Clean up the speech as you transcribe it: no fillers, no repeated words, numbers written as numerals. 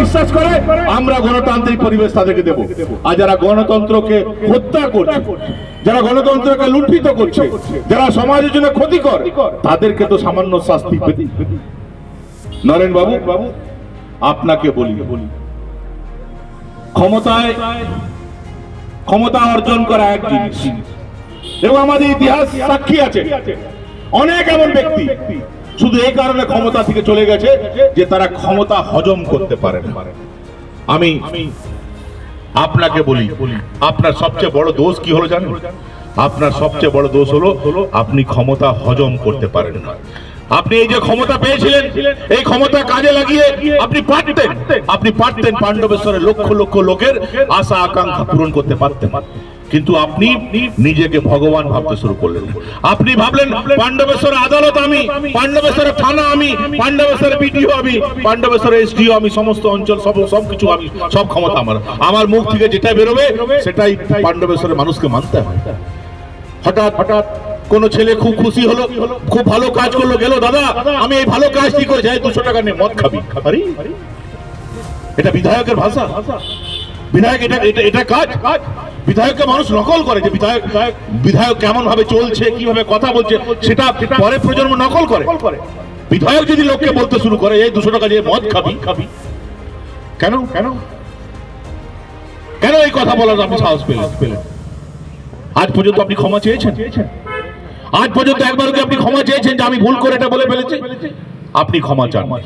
বিশ্বাস করে আমরা গণতান্ত্রিক পরিবেশ তাদেরকে দেব। আর যারা গণতন্ত্রকে হত্যা করছে, যারা গণতন্ত্রকে লুণ্ঠিত করছে, যারা সমাজের জন্য ক্ষতিকর, তাদেরকে তো সামান্য শাস্তি পেতে। নরেন বাবু, আপনাকে বলি, ক্ষমতা অর্জন করা এক জিনিস, এবং আমাদের ইতিহাস সাক্ষী আছে অনেক এমন ব্যক্তি শুধু এই কারণে ক্ষমতা থেকে চলে গেছে যে তারা ক্ষমতা হজম করতে পারে না। আমি আপনাকে বলি, আপনার সবচেয়ে বড় দোষ কি হলো জানেন? আপনার সবচেয়ে বড় দোষ হলো আপনি ক্ষমতা হজম করতে পারেন না। আপনি এই যে ক্ষমতা পেয়েছিলেন, এই ক্ষমতা কাজে লাগিয়ে আপনি পারতেন পাণ্ডবেশ্বরের লক্ষ লক্ষ লোকের আশা আকাঙ্ক্ষা পূরণ করতে পারতেন, কিন্তু আপনি নিজেকে ভগবান ভাবতে শুরু করলেন। আপনি ভাবলেন পাণ্ডবেশ্বরের আদালত আমি, পাণ্ডবেশ্বরের থানা আমি, পাণ্ডবেশ্বরের বিডিও আমি, পাণ্ডবেশ্বরের এসডিও আমি, সমস্ত অঞ্চল সবকিছু আমি, সব ক্ষমতা আমার মুখ থেকে যেটা বেরোবে সেটাই পাণ্ডবেশ্বরের মানুষকে মানতে হয়। হঠাৎ কোন ছেলে খুব খুশি হলো, খুব ভালো কাজ করলো, গেল, দাদা আমি এই ভালো কাজটি করে যাই, 200 টাকা নিয়ে মদ খাবি। এটা বিধায়কের ভাষা? বিধায়ক এটা কাজ? বিধায়ককে মানুষ নকল করে, যে বিধায়ক কেমন ভাবে চলছে, কিভাবে কথা বলছে, সেটা পরে প্রজন্ম নকল করে। বিধায়ক যদি লোককে বলতে শুরু করে এই 200 টাকা দিয়ে মদ খাবি, কেন এই কথা বলার আপনি সাহস পেলেন? আজ পর্যন্ত আপনি ক্ষমা চেয়েছেন? আজ পর্যন্ত একবারও কি আপনি ক্ষমা চেয়েছেন যে আমি ভুল করে এটা বলে ফেলেছি? আপনি ক্ষমা চান।